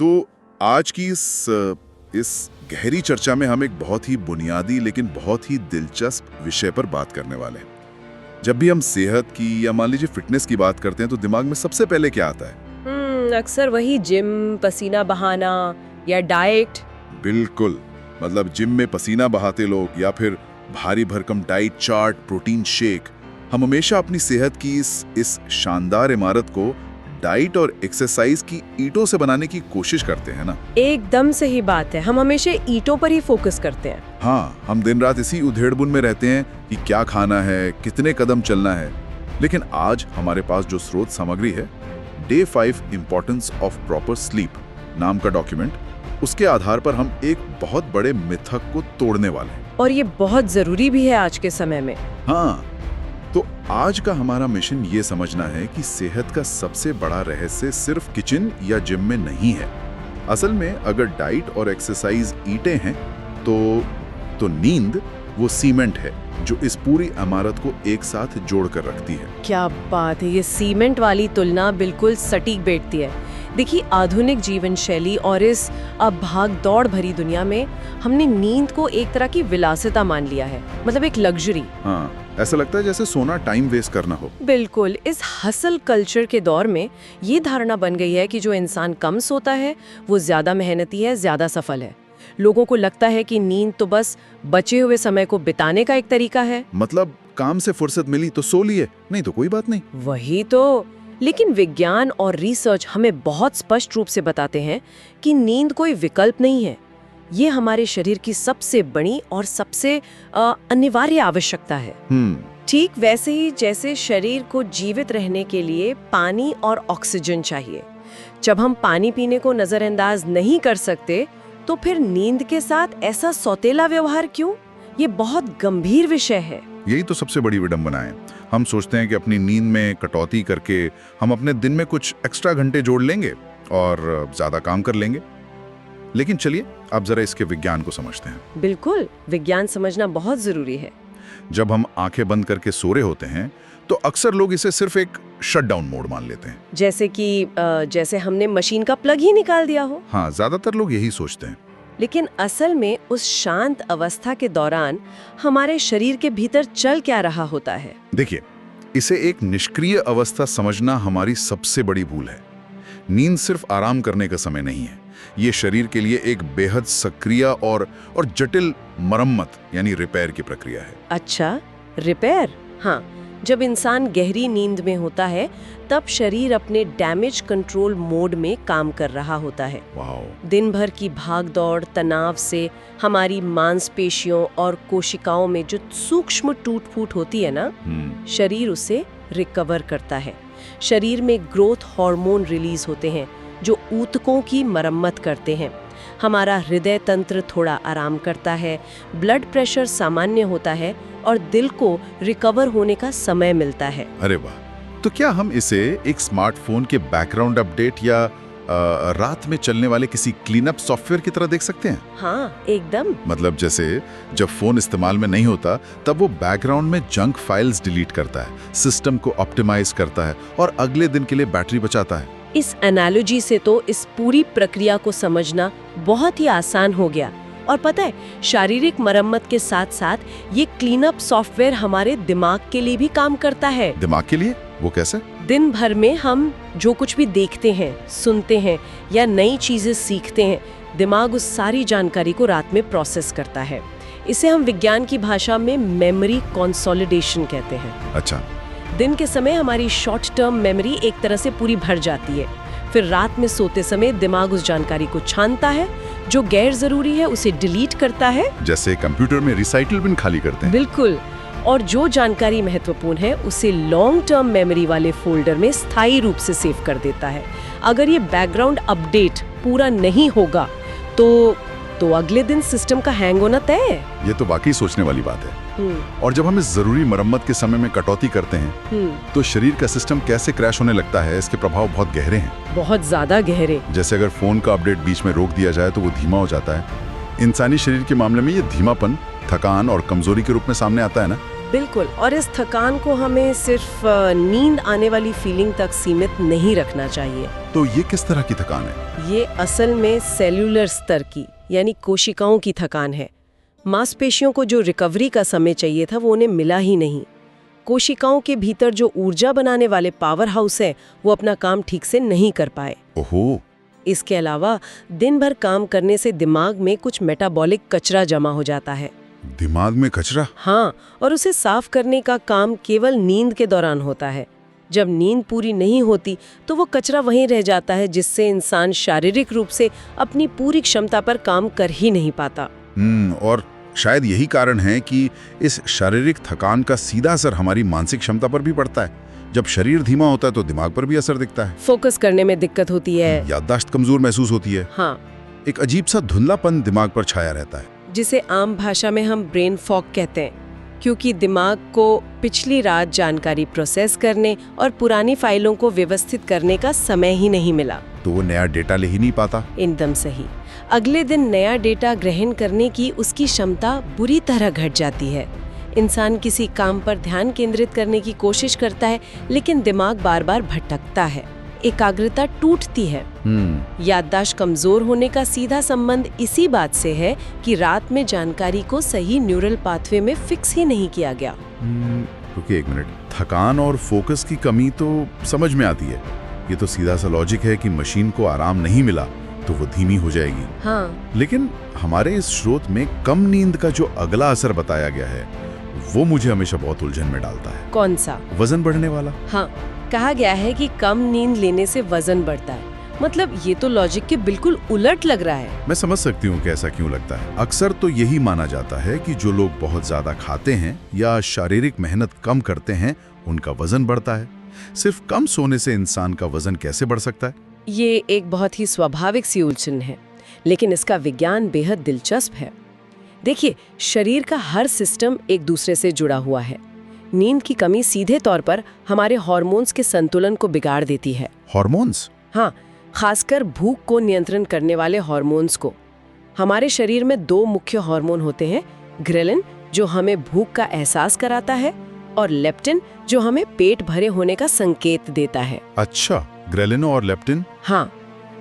तो आज की इस गहरी चर्चा में हम एक बहुत ही बुनियादी लेकिन बहुत ही दिलचस्प विषय पर बात करने वाले हैं। जब भी हम सेहत की या मान लीजिए फिटनेस की बात करते हैं तो दिमाग में सबसे पहले क्या आता है? अक्सर वही जिम, पसीना बहाना या डाइट। बिल्कुल, मतलब जिम में पसीना बहाते लोग या फिर भारी भरकम डाइट चार्ट, प्रोटीन शेक। हम हमेशा अपनी सेहत की इस शानदार इमारत को डाइट और एक्सरसाइज की ईंटों से बनाने की कोशिश करते हैं ना। एकदम सही बात है, हम हमेशा ईंटों पर ही फोकस करते हैं। हाँ, हम दिन रात इसी उधेड़बुन में रहते हैं कि क्या खाना है, कितने कदम चलना है। लेकिन आज हमारे पास जो स्रोत सामग्री है, day 5 importance of proper sleep नाम का डॉक्यूमेंट, उसके आधार पर हम एक बहुत बड़े मिथक को तोड़ने वाले हैं। और ये बहुत जरूरी भी है आज के समय में। हाँ, तो आज का हमारा मिशन ये समझना है कि सेहत का सबसे बड़ा रहस्य सिर्फ किचन या जिम में नहीं है। असल में अगर डाइट और एक्सरसाइज ईंटें हैं तो नींद वो सीमेंट है जो इस पूरी इमारत को एक साथ जोड़कर रखती है। क्या बात है, ये सीमेंट वाली तुलना बिल्कुल सटीक बैठती है। देखिए, आधुनिक जीवन शैली और इस अब भाग दौड़ भरी दुनिया में हमने नींद को एक तरह की विलासिता मान लिया है, मतलब एक लग्जरी। हाँ, ऐसा लगता है जैसे सोना टाइम वेस्ट करना हो। बिल्कुल, इस हसल कल्चर के दौर में ये धारणा बन गई है कि जो इंसान कम सोता है वो ज्यादा मेहनती है, ज्यादा सफल है। लोगों को लगता है कि नींद तो बस बचे हुए समय को बिताने का एक तरीका है। मतलब काम से फुर्सत मिली तो सो लिए, नहीं तो कोई बात नहीं। वही तो। लेकिन विज्ञान और रिसर्च हमें बहुत स्पष्ट रूप से बताते हैं कि नींद कोई विकल्प नहीं है। ये हमारे शरीर की सबसे बड़ी और सबसे अनिवार्य आवश्यकता है। ठीक वैसे ही जैसे शरीर को जीवित रहने के लिए पानी और ऑक्सीजन चाहिए। जब हम पानी पीने को नजरअंदाज नहीं कर सकते तो फिर नींद के साथ ऐसा सौतेला व्यवहार क्यों? ये बहुत गंभीर विषय है। यही तो सबसे बड़ी विडंबना है। हम सोचते हैं कि अपनी नींद में कटौती करके हम अपने दिन में कुछ एक्स्ट्रा घंटे जोड़ लेंगे और ज्यादा काम कर लेंगे। लेकिन चलिए अब जरा इसके विज्ञान को समझते हैं। बिल्कुल, विज्ञान समझना बहुत जरूरी है। जब हम आंखें बंद करके सो रहे होते हैं तो अक्सर लोग इसे सिर्फ एक शटडाउन मोड मान लेते हैं, जैसे हमने मशीन का प्लग ही निकाल दिया हो। हाँ, ज्यादातर लोग यही सोचते हैं। लेकिन असल में उस शांत अवस्था के दौरान हमारे शरीर के भीतर चल क्या रहा होता है? देखिए, इसे एक निष्क्रिय अवस्था समझना हमारी सबसे बड़ी भूल है। नींद सिर्फ आराम करने का समय नहीं है, ये शरीर के लिए एक बेहद सक्रिय और जटिल मरम्मत यानी रिपेयर की प्रक्रिया है। अच्छा, रिपेयर? हाँ, जब इंसान गहरी नींद में होता है तब शरीर अपने डैमेज कंट्रोल मोड में काम कर रहा होता है। दिन भर की भागदौड़, तनाव से हमारी मांसपेशियों और कोशिकाओं में जो सूक्ष्म टूट-फूट होती है ना, शरीर उसे रिकवर करता है। शरीर में ग्रोथ हार्मोन रिलीज होते हैं जो ऊतकों की मरम्मत करते हैं। हमारा हृदय तंत्र थोड़ा आराम करता है, ब्लड प्रेशर सामान्य होता है और दिल को रिकवर होने का समय मिलता है। अरे वाह! तो क्या हम इसे एक स्मार्टफोन के बैकग्राउंड अपडेट या रात में चलने वाले किसी क्लीनअप सॉफ्टवेयर की तरह देख सकते हैं? हाँ, एकदम। मतलब जैसे जब फोन इस्तेमाल में नहीं होता तब वो बैकग्राउंड में जंक फाइल्स डिलीट करता है, सिस्टम को ऑप्टिमाइज करता है और अगले दिन के लिए बैटरी बचाता है। इस एनालॉजी से तो इस पूरी प्रक्रिया को समझना बहुत ही आसान हो गया। और पता है, शारीरिक मरम्मत के साथ साथ ये क्लीनअप सॉफ्टवेयर हमारे दिमाग के लिए भी काम करता है। दिमाग के लिए? वो कैसे? दिन भर में हम जो कुछ भी देखते हैं, सुनते हैं या नई चीजें सीखते हैं, दिमाग उस सारी जानकारी को रात में प्रोसेस करता है। इसे हम विज्ञान की भाषा में मेमोरी कंसोलिडेशन कहते हैं। अच्छा। दिन के समय हमारी शॉर्ट टर्म मेमोरी एक तरह से पूरी भर जाती है, फिर रात में सोते समय दिमाग उस जानकारी को छानता है, जो गैर जरूरी है उसे डिलीट करता है, जैसे कंप्यूटर में रिसाइकिल बिन खाली करते हैं। बिल्कुल। और जो जानकारी महत्वपूर्ण है उसे लॉन्ग टर्म मेमोरी वाले फोल्डर में स्थायी रूप से सेव कर देता है। अगर ये बैकग्राउंड अपडेट पूरा नहीं होगा तो अगले दिन सिस्टम का हैंग होना तय है। ये तो वाकई सोचने वाली बात है। और जब हम इस जरूरी मरम्मत के समय में कटौती करते हैं तो शरीर का सिस्टम कैसे क्रैश होने लगता है, इसके प्रभाव बहुत गहरे हैं। बहुत ज्यादा गहरे। जैसे अगर फोन का अपडेट बीच में रोक दिया जाए तो वो धीमा हो जाता है। इंसानी शरीर के मामले में ये धीमापन थकान और कमजोरी के रूप में सामने आता है ना। बिल्कुल, और इस थकान को हमें सिर्फ नींद आने वाली फीलिंग तक सीमित नहीं रखना चाहिए। तो ये किस तरह की थकान है? ये असल में सेल्यूलर स्तर की यानी कोशिकाओं की थकान है। मांसपेशियों को जो रिकवरी का समय चाहिए था वो उन्हें मिला ही नहीं। कोशिकाओं के भीतर जो ऊर्जा बनाने वाले पावर हाउस है वो अपना काम ठीक से नहीं कर पाए। ओहो। इसके अलावा दिन भर काम करने से दिमाग में कुछ मेटाबॉलिक कचरा जमा हो जाता है। दिमाग में कचरा? हाँ, और उसे साफ करने का काम केवल नींद के दौरान होता है। जब नींद पूरी नहीं होती तो वो कचरा वहीं रह जाता है, जिससे इंसान शारीरिक रूप से अपनी पूरी क्षमता पर काम कर ही नहीं पाता। और शायद यही कारण है कि इस शारीरिक थकान का सीधा असर हमारी मानसिक क्षमता पर भी पड़ता है। जब शरीर धीमा होता है तो दिमाग पर भी असर दिखता है। फोकस करने में दिक्कत होती है, याददाश्त कमजोर महसूस होती है। हाँ, एक अजीब सा धुंधलापन दिमाग पर छाया रहता है, जिसे आम भाषा में हम ब्रेन फॉग कहते हैं, क्योंकि दिमाग को पिछली रात जानकारी प्रोसेस करने और पुरानी फाइलों को व्यवस्थित करने का समय ही नहीं मिला, तो वो नया डेटा ले ही नहीं पाता। एकदम सही। अगले दिन नया डेटा ग्रहण करने की उसकी क्षमता बुरी तरह घट जाती है। इंसान किसी काम पर ध्यान केंद्रित करने की कोशिश करता है, लेकिन दिमाग बार बार भटकता है, एकाग्रता टूटती है। याददाश्त कमजोर होने का सीधा संबंध इसी बात से है कि रात में जानकारी को सही न्यूरल पाथवे में फिक्स ही नहीं किया गया। रुकिए एक मिनट, थकान और फोकस की कमी तो समझ में आती है। ये तो सीधा सा लॉजिक है कि मशीन को आराम नहीं मिला तो वो धीमी हो जाएगी। हाँ, लेकिन हमारे इस स्रोत में कम नींद का जो अगला असर बताया गया है वो मुझे हमेशा बहुत उलझन में डालता है। कौन सा? वजन बढ़ने वाला। हाँ, कहा गया है कि कम नींद लेने से वजन बढ़ता है। मतलब ये तो लॉजिक के बिल्कुल उलट लग रहा है। मैं समझ सकती हूँ कि ऐसा क्यों लगता है। अक्सर तो यही माना जाता है कि जो लोग बहुत ज्यादा खाते हैं या शारीरिक मेहनत कम करते हैं उनका वजन बढ़ता है। सिर्फ कम सोने से इंसान का वजन कैसे बढ़ सकता है? ये एक बहुत ही स्वाभाविक सी उलझन है, लेकिन इसका विज्ञान बेहद दिलचस्प है। देखिए, शरीर का हर सिस्टम एक दूसरे से जुड़ा हुआ है। नींद की कमी सीधे तौर पर हमारे हार्मोन्स के संतुलन को बिगाड़ देती है। हार्मोन्स? हाँ, खासकर भूख को नियंत्रण करने वाले हार्मोन्स को। हमारे शरीर में दो मुख्य हार्मोन होते हैं, ग्रेलिन जो हमें भूख का एहसास कराता है और लेप्टिन जो हमें पेट भरे होने का संकेत देता है। अच्छा, ग्रेलिन और लेप्टिन? हाँ,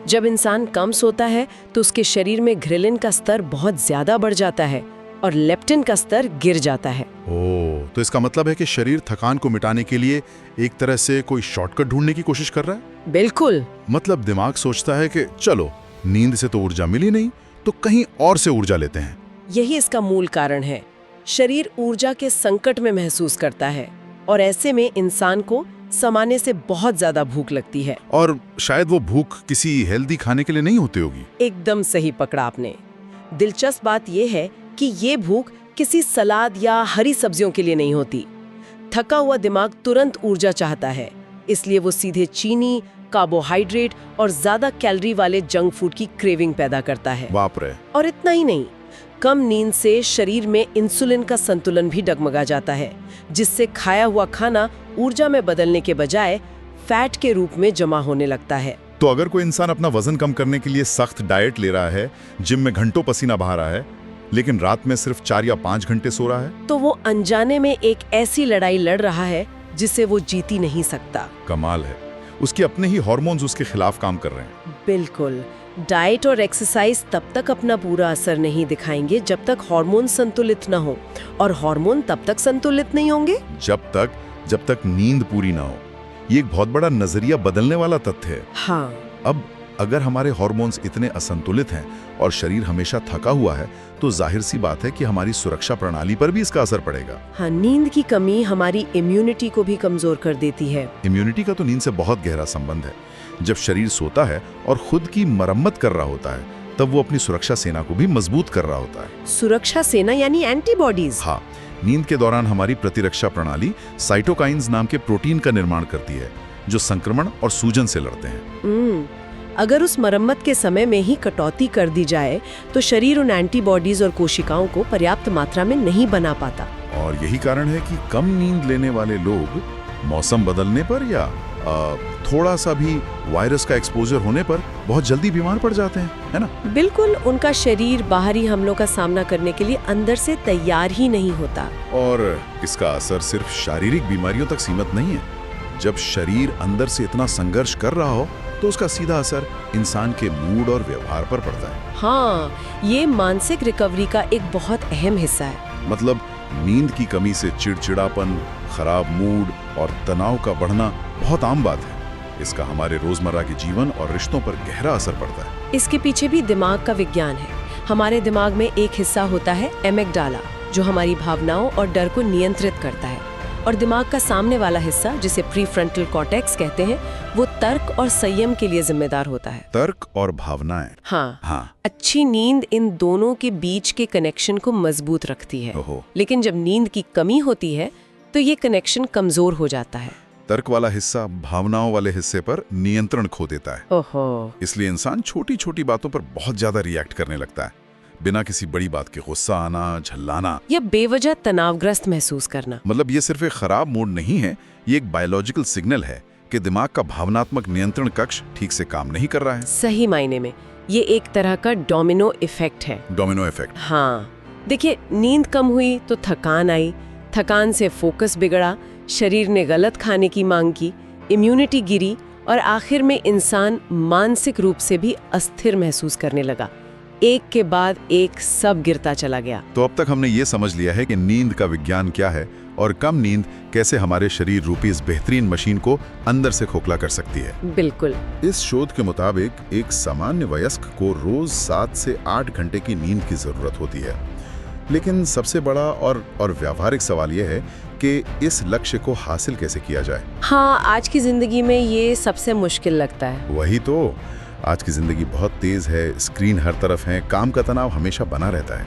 जब इंसान कम सोता है तो उसके शरीर में ग्रेलिन का स्तर बहुत ज्यादा बढ़ जाता है और लेप्टिन का स्तर गिर जाता है। ओह, तो इसका मतलब है कि शरीर थकान को मिटाने के लिए एक तरह से कोई शॉर्टकट ढूंढने की कोशिश कर रहा है? बिल्कुल। मतलब दिमाग सोचता है कि चलो, नींद से तो ऊर्जा मिली नहीं तो कहीं और से ऊर्जा लेते हैं। यही इसका मूल कारण है। शरीर ऊर्जा के संकट में महसूस करता है और ऐसे में इंसान को सामान्य से बहुत ज्यादा भूख लगती है। और शायद वो भूख किसी हेल्दी खाने के लिए नहीं होती होगी। एकदम सही पकड़ा आपने। दिलचस्प बात यह है कि ये भूख किसी सलाद या हरी सब्जियों के लिए नहीं होती। थका हुआ दिमाग तुरंत ऊर्जा चाहता है, इसलिए वो सीधे चीनी, कार्बोहाइड्रेट और ज्यादा कैलोरी वाले जंक फूड की क्रेविंग पैदा करता है। बाप रे। और इतना ही नहीं, कम नींद से शरीर में इंसुलिन का संतुलन भी डगमगा जाता है, जिससे खाया हुआ खाना ऊर्जा में बदलने के बजाय फैट के रूप में जमा होने लगता है। तो अगर कोई इंसान अपना वजन कम करने के लिए सख्त डाइट ले रहा है, जिम में घंटों पसीना बहा रहा है, लेकिन रात में सिर्फ 4 या 5 घंटे सो रहा है, तो वो अनजाने में एक ऐसी लड़ाई लड़ रहा है जिसे वो जीत ही नहीं सकता। कमाल है, उसके अपने ही हार्मोन्स उसके खिलाफ काम कर रहे हैं। बिल्कुल। डाइट और एक्सरसाइज तब तक अपना पूरा असर नहीं दिखाएंगे जब तक हार्मोन संतुलित न हो, और हार्मोन तब तक संतुलित नहीं होंगे जब तक नींद पूरी ना हो। ये एक बहुत बड़ा नजरिया बदलने वाला तथ्य है। हाँ। अब अगर हमारे हार्मोन्स इतने असंतुलित हैं और शरीर हमेशा थका हुआ है, तो जाहिर सी बात है कि हमारी सुरक्षा प्रणाली पर भी इसका असर पड़ेगा। हाँ, नींद की कमी हमारी इम्यूनिटी को भी कमजोर कर देती है। इम्यूनिटी का तो नींद से बहुत गहरा संबंध है। जब शरीर सोता है और खुद की मरम्मत कर रहा होता है, तब वो अपनी सुरक्षा सेना को भी मजबूत कर रहा होता है। सुरक्षा सेना यानी एंटीबॉडीज? हाँ, नींद के दौरान हमारी प्रतिरक्षा प्रणाली साइटोकाइन्स नाम के प्रोटीन का निर्माण करती है, जो संक्रमण और सूजन से लड़ते हैं। अगर उस मरम्मत के समय में ही कटौती कर दी जाए तो शरीर उन एंटीबॉडीज और कोशिकाओं को पर्याप्त मात्रा में नहीं बना पाता। और यही कारण है कि कम नींद लेने वाले लोग मौसम बदलने पर या थोड़ा सा भी वायरस का एक्सपोजर होने पर बहुत जल्दी बीमार पड़ जाते हैं, है ना? बिल्कुल, उनका शरीर बाहरी हमलों का सामना करने के लिए अंदर से तैयार ही नहीं होता। और इसका असर सिर्फ शारीरिक बीमारियों तक सीमित नहीं है। जब शरीर अंदर से इतना संघर्ष कर रहा हो तो उसका सीधा असर इंसान के मूड और व्यवहार पर पड़ता है। हाँ, ये मानसिक रिकवरी का एक बहुत अहम हिस्सा है। मतलब नींद की कमी से चिड़चिड़ापन, खराब मूड और तनाव का बढ़ना बहुत आम बात है। इसका हमारे रोजमर्रा के जीवन और रिश्तों पर गहरा असर पड़ता है। इसके पीछे भी दिमाग का विज्ञान है। हमारे दिमाग में एक हिस्सा होता है एमिगडाला, जो हमारी भावनाओं और डर को नियंत्रित करता है, और दिमाग का सामने वाला हिस्सा, जिसे प्रीफ्रंटल कॉर्टेक्स कहते हैं, वो तर्क और संयम के लिए जिम्मेदार होता है। तर्क और भावनाएं। हाँ। अच्छी नींद इन दोनों के बीच के कनेक्शन को मजबूत रखती है। लेकिन जब नींद की कमी होती है तो ये कनेक्शन कमजोर हो जाता है। तर्क वाला हिस्सा भावनाओं वाले हिस्से पर नियंत्रण खो देता है। ओहो। इसलिए इंसान छोटी छोटी बातों पर बहुत ज्यादा रिएक्ट करने लगता है। बिना किसी बड़ी बात के गुस्सा आना, झल्लाना या बेवजह तनावग्रस्त महसूस करना। मतलब ये सिर्फ एक खराब मूड नहीं है, ये एक बायोलॉजिकल सिग्नल है कि दिमाग का भावनात्मक नियंत्रण कक्ष ठीक से काम नहीं कर रहा है। सही मायने में ये एक तरह का डोमिनो इफेक्ट है। Domino effect. हाँ, देखिए, नींद कम हुई तो थकान आई, थकान से फोकस बिगड़ा, शरीर ने गलत खाने की मांग की, इम्यूनिटी गिरी, और आखिर में इंसान मानसिक रूप से भी अस्थिर महसूस करने लगा। एक के बाद एक सब गिरता चला गया। तो अब तक हमने ये समझ लिया है कि नींद का विज्ञान क्या है और कम नींद कैसे हमारे शरीर रूपी इस बेहतरीन मशीन को अंदर से खोखला कर सकती है। बिल्कुल। इस शोध के मुताबिक एक सामान्य वयस्क को रोज 7 से 8 घंटे की नींद की जरूरत होती है। लेकिन सबसे बड़ा और व्यावहारिक सवाल यह है कि इस लक्ष्य को हासिल कैसे किया जाए। हाँ, आज की जिंदगी में ये सबसे मुश्किल लगता है। वही तो, आज की जिंदगी बहुत तेज है, स्क्रीन हर तरफ है, काम का तनाव हमेशा बना रहता है।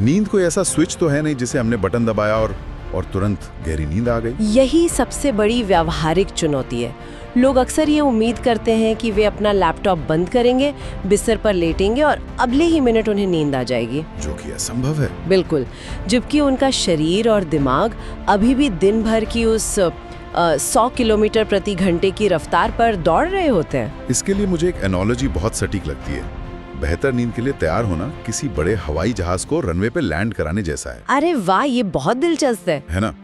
नींद कोई ऐसा स्विच तो है नहीं जिसे हमने बटन दबाया और तुरंत गहरी नींद आ गई। यही सबसे बड़ी व्यावहारिक चुनौती है। लोग अक्सर ये उम्मीद करते हैं कि वे अपना लैपटॉप बंद करेंगे, बिस्तर पर लेटेंगे और अगले ही मिनट उन्हें नींद आ जाएगी, जो कि असंभव है। बिल्कुल, जबकि उनका शरीर और दिमाग अभी भी दिन भर की उस 100 किलोमीटर प्रति घंटे की रफ्तार पर दौड़ रहे होते हैं। इसके लिए मुझे एक एनालॉजी बहुत सटीक लगती है। बेहतर नींद के लिए तैयार होना किसी बड़े हवाई जहाज को रनवे पे लैंड कराने जैसा है। अरे वाह, ये बहुत दिलचस्प है ना?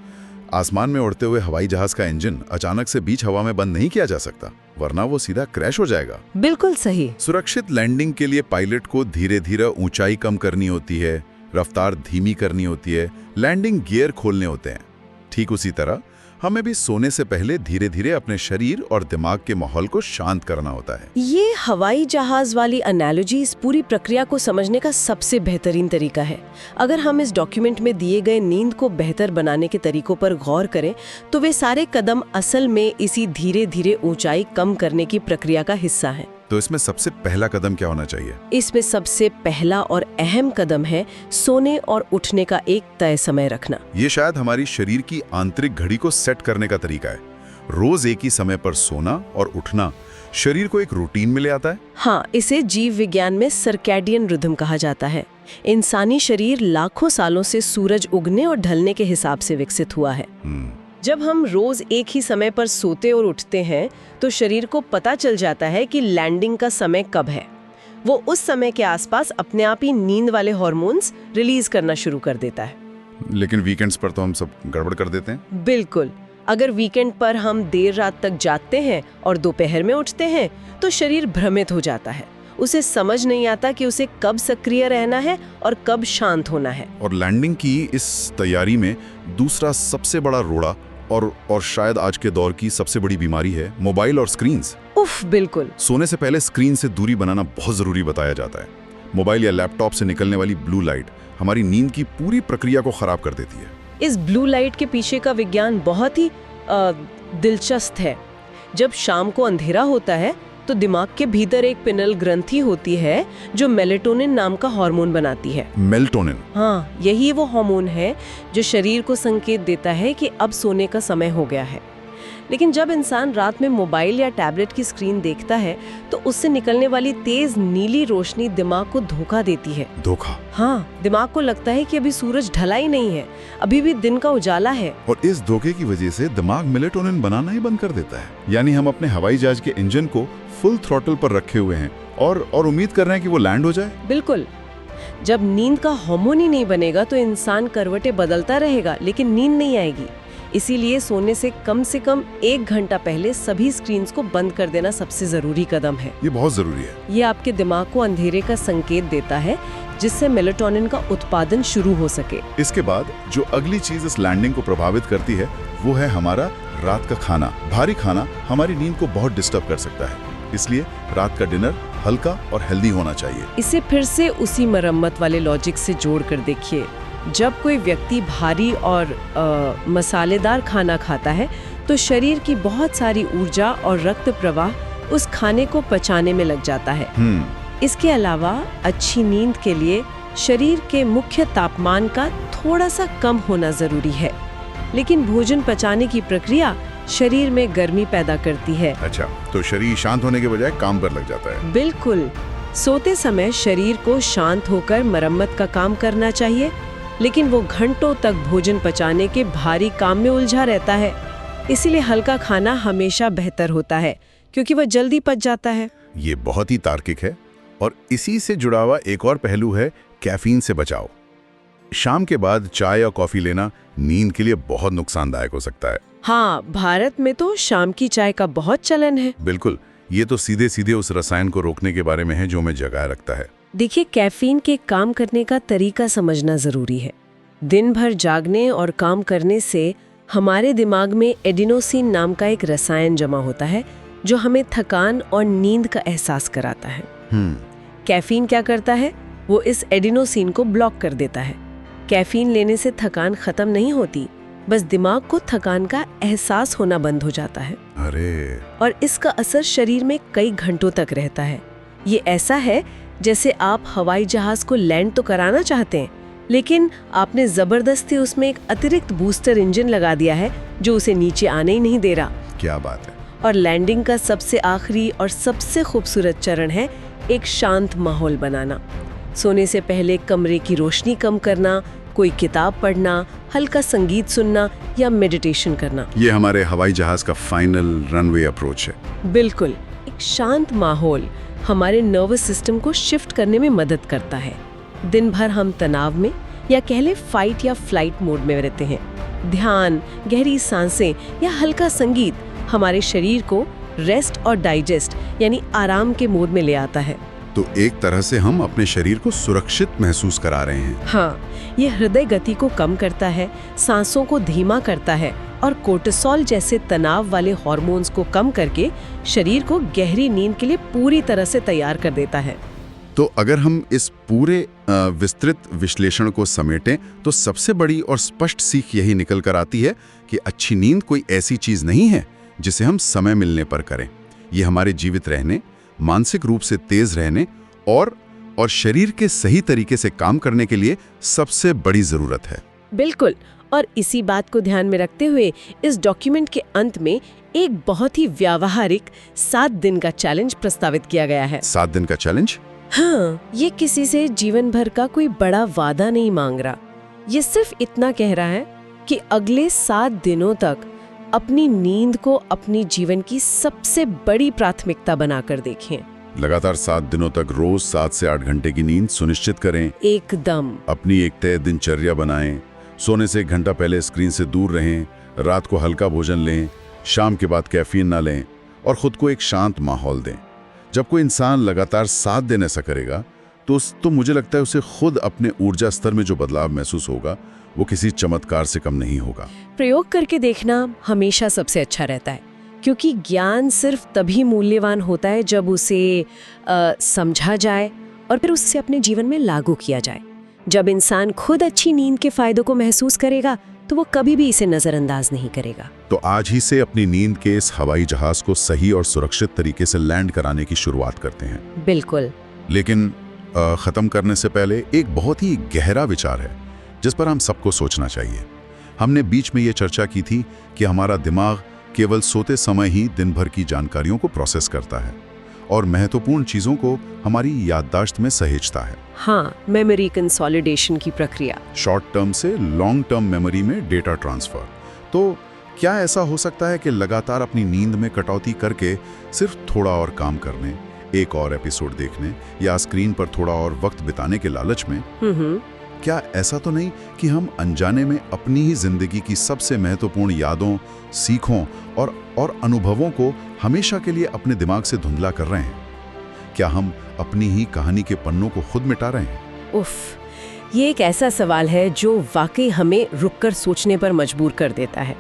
आसमान में उड़ते हुए हवाई जहाज का इंजन अचानक से बीच हवा में बंद नहीं किया जा सकता, वरना वो सीधा क्रैश हो जाएगा। बिल्कुल सही। सुरक्षित लैंडिंग के लिए पायलट को धीरे धीरे ऊंचाई कम करनी होती है, रफ्तार धीमी करनी होती है, लैंडिंग गियर खोलने होते हैं। ठीक उसी तरह हमें भी सोने से पहले धीरे धीरे अपने शरीर और दिमाग के माहौल को शांत करना होता है। ये हवाई जहाज वाली एनालॉजी इस पूरी प्रक्रिया को समझने का सबसे बेहतरीन तरीका है। अगर हम इस डॉक्यूमेंट में दिए गए नींद को बेहतर बनाने के तरीकों पर गौर करें तो वे सारे कदम असल में इसी धीरे धीरे ऊंचाई कम करने की प्रक्रिया का हिस्सा हैं। तो इसमें सबसे पहला कदम क्या होना चाहिए? इसमें सबसे पहला और अहम कदम है सोने और उठने का एक तय समय रखना। ये शायद हमारी शरीर की आंतरिक घड़ी को सेट करने का तरीका है। रोज एक ही समय पर सोना और उठना शरीर को एक रूटीन में ले आता है। हाँ, इसे जीव विज्ञान में सर्कैडियन रिदम कहा जाता है। इंसानी शरीर लाखों सालों से सूरज उगने और ढलने के हिसाब से विकसित हुआ है। जब हम रोज एक ही समय पर सोते और उठते हैं तो शरीर को पता चल जाता है कि लैंडिंग का समय कब है। वो उस समय के आसपास अपने आप ही नींद वाले हार्मोन्स रिलीज करना शुरू कर देता है। लेकिन वीकेंड्स पर तो हम सब गड़बड़ कर देते हैं। बिल्कुल, अगर वीकेंड पर हम देर रात तक जागते हैं और दोपहर में उठते हैं तो शरीर भ्रमित हो जाता है। उसे समझ नहीं आता कि उसे कब सक्रिय रहना है और कब शांत होना है। और लैंडिंग की इस तैयारी में दूसरा सबसे बड़ा रोड़ा और शायद आज के दौर की सबसे बड़ी बीमारी है मोबाइल और स्क्रीन्स। उफ, बिल्कुल। सोने से पहले स्क्रीन से दूरी बनाना बहुत जरूरी बताया जाता है। मोबाइल या लैपटॉप से निकलने वाली ब्लू लाइट हमारी नींद की पूरी प्रक्रिया को खराब कर देती है। इस ब्लू लाइट के पीछे का विज्ञान बहुत ही दिलचस्प है। जब शाम को अंधेरा होता है तो दिमाग के भीतर एक पिनल ग्रंथि होती है जो मेलेटोनिन नाम का हार्मोन बनाती है। मेलेटोनिन? हाँ, यही वो हार्मोन है जो शरीर को संकेत देता है कि अब सोने का समय हो गया है। लेकिन जब इंसान रात में मोबाइल या टैबलेट की स्क्रीन देखता है तो उससे निकलने वाली तेज नीली रोशनी दिमाग को धोखा देती है। धोखा? हाँ, दिमाग को लगता है कि अभी सूरज ढला ही नहीं है, अभी भी दिन का उजाला है। और इस धोखे की वजह से दिमाग मेलेटोनिन बनाना ही बंद कर देता है। यानी हम अपने हवाई जहाज के इंजन को फुल थ्रॉटल पर रखे हुए हैं और उम्मीद कर रहे हैं कि वो लैंड हो जाए। बिल्कुल। जब नींद का हार्मोन ही नहीं बनेगा तो इंसान करवटें बदलता रहेगा लेकिन नींद नहीं आएगी। इसीलिए सोने से कम 1 घंटा पहले सभी स्क्रीन्स को बंद कर देना सबसे जरूरी कदम है। ये बहुत जरूरी है। ये आपके दिमाग को अंधेरे का संकेत देता है जिससे मेलेटोनिन का उत्पादन शुरू हो सके। इसके बाद जो अगली चीज इस लैंडिंग को प्रभावित करती है वो है हमारा रात का खाना। भारी खाना हमारी नींद को बहुत डिस्टर्ब कर सकता है, इसलिए रात का डिनर हल्का और हेल्दी होना चाहिए। इसे फिर से उसी मरम्मत वाले लॉजिक से जोड़ कर देखिए। जब कोई व्यक्ति भारी और मसालेदार खाना खाता है तो शरीर की बहुत सारी ऊर्जा और रक्त प्रवाह उस खाने को पचाने में लग जाता है। इसके अलावा अच्छी नींद के लिए शरीर के मुख्य तापमान का थोड़ा सा कम होना जरूरी है, लेकिन भोजन पचाने की प्रक्रिया शरीर में गर्मी पैदा करती है। अच्छा, तो शरीर शांत होने के बजाय काम पर लग जाता है। बिल्कुल। सोते समय शरीर को शांत होकर मरम्मत का काम करना चाहिए, लेकिन वो घंटों तक भोजन पचाने के भारी काम में उलझा रहता है। इसीलिए हल्का खाना हमेशा बेहतर होता है क्योंकि वह जल्दी पच जाता है। ये बहुत ही तार्किक है। और इसी से जुड़ा हुआ एक और पहलू है कैफीन से बचाव। शाम के बाद चाय या कॉफी लेना नींद के लिए बहुत नुकसानदायक हो सकता है। हाँ, भारत में तो शाम की चाय का बहुत चलन है। बिल्कुल, ये तो सीधे सीधे उस रसायन को रोकने के बारे में है जो हमें जगाए रखता है। देखिए, कैफीन के काम करने का तरीका समझना जरूरी है। दिन भर जागने और काम करने से हमारे दिमाग में एडिनोसिन नाम का एक रसायन जमा होता है जो हमें थकान और नींद का एहसास कराता है। कैफीन क्या करता है? वो इस एडिनोसिन को ब्लॉक कर देता है। कैफीन लेने से थकान खत्म नहीं होती, बस दिमाग को थकान का एहसास होना बंद हो जाता है। अरे! और इसका असर शरीर में कई घंटों तक रहता है। ये ऐसा है जैसे आप हवाई जहाज को लैंड तो कराना चाहते हैं, लेकिन आपने जबरदस्ती उसमें एक अतिरिक्त बूस्टर इंजन लगा दिया है जो उसे नीचे आने ही नहीं दे रहा। क्या बात है! और लैंडिंग का सबसे आखिरी और सबसे खूबसूरत चरण है एक शांत माहौल बनाना। सोने से पहले कमरे की रोशनी कम करना, कोई किताब पढ़ना, हल्का संगीत सुनना या मेडिटेशन करना। ये हमारे हवाई जहाज का फाइनल रनवे अप्रोच है। बिल्कुल। एक शांत माहौल हमारे नर्वस सिस्टम को शिफ्ट करने में मदद करता है। दिन भर हम तनाव में या कह ले फाइट या फ्लाइट मोड में रहते हैं। ध्यान, गहरी सांसें या हल्का संगीत हमारे शरीर को रेस्ट और डाइजेस्ट यानी आराम के मोड में ले आता है। तो एक तरह से हम अपने शरीर को सुरक्षित महसूस करा रहे हैं। हाँ, ये हृदय गति को कम करता है, सांसों को धीमा करता है और कोर्टिसोल जैसे तनाव वाले हार्मोन्स को कम करके शरीर को गहरी नींद के लिए पूरी तरह से तैयार कर देता है। तो अगर हम इस पूरे विस्तृत विश्लेषण को समेटें तो सबसे बड़ी और स्पष्ट सीख यही निकल कर आती है कि अच्छी नींद कोई ऐसी चीज नहीं है जिसे हम समय मिलने पर करें। ये हमारे जीवित रहने, मानसिक रूप से तेज रहने और शरीर के सही तरीके से काम करने के लिए सबसे बड़ी जरूरत है। बिल्कुल। और इसी बात को ध्यान में रखते हुए इस डॉक्यूमेंट के अंत में एक बहुत ही व्यावहारिक 7 दिन का चैलेंज प्रस्तावित किया गया है। 7 दिन का चैलेंज? हाँ, ये किसी से जीवन भर का कोई बड़ा वादा नहीं मांग रहा। ये सिर्फ इतना कह रहा है कि अगले 7 दिनों तक अपनी नींद को अपनी जीवन की सबसे बड़ी प्राथमिकता बनाकर देखें। लगातार 7 दिनों तक रोज 7 से 8 घंटे की नींद सुनिश्चित करें। एकदम। अपनी एक तय दिनचर्या बनाएं। सोने से 1 घंटा पहले स्क्रीन से दूर रहें। रात को हल्का भोजन लें। शाम के बाद कैफीन ना लें और खुद को एक शांत माहौल दें। जब कोई इंसान लगातार 7 दिन ऐसा करेगा तो मुझे लगता है उसे खुद अपने ऊर्जा स्तर में जो बदलाव महसूस होगा वो किसी चमत्कार से कम नहीं होगा। प्रयोग करके देखना हमेशा सबसे अच्छा रहता है, क्योंकि ज्ञान सिर्फ तभी मूल्यवान होता है जब उसे समझा जाए और फिर उससे अपने जीवन में लागू किया जाए। जब इंसान खुद अच्छी नींद के फायदों को महसूस करेगा तो वो कभी भी इसे नजरअंदाज नहीं करेगा। तो आज ही से अपनी नींद के इस हवाई जहाज को सही और सुरक्षित तरीके से लैंड कराने की शुरुआत करते हैं। बिल्कुल। लेकिन खत्म करने से पहले एक बहुत ही गहरा विचार है जिस पर हम सबको सोचना चाहिए। हमने बीच में ये चर्चा की थी कि हमारा दिमाग केवल सोते समय ही दिन भर की जानकारियों को प्रोसेस करता है और महत्वपूर्ण चीजों को हमारी याददाश्त में सहेजता है। हाँ, मेमोरी कंसोलिडेशन की प्रक्रिया। शॉर्ट टर्म से लॉन्ग टर्म मेमोरी में डेटा ट्रांसफर। तो क्या ऐसा हो सकता है कि लगातार अपनी नींद में कटौती करके सिर्फ थोड़ा और काम करने, एक और एपिसोड देखने या स्क्रीन पर थोड़ा और वक्त बिताने के लालच में, क्या ऐसा तो नहीं कि हम अनजाने में अपनी ही जिंदगी की सबसे महत्वपूर्ण यादों, सीखों और अनुभवों को हमेशा के लिए अपने दिमाग से धुंधला कर रहे हैं? क्या हम अपनी ही कहानी के पन्नों को खुद मिटा रहे हैं? उफ, ये एक ऐसा सवाल है जो वाकई हमें रुककर सोचने पर मजबूर कर देता है।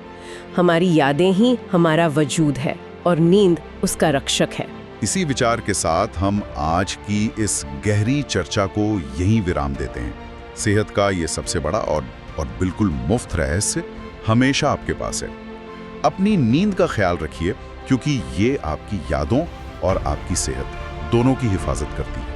हमारी यादें ही हमारा वजूद है और नींद उसका रक्षक है। इसी विचार के साथ हम आज की इस गहरी चर्चा को यहीं विराम देते हैं। सेहत का ये सबसे बड़ा और बिल्कुल मुफ्त रहस्य हमेशा आपके पास है। अपनी नींद का ख्याल रखिए, क्योंकि ये आपकी यादों और आपकी सेहत दोनों की हिफाजत करती है।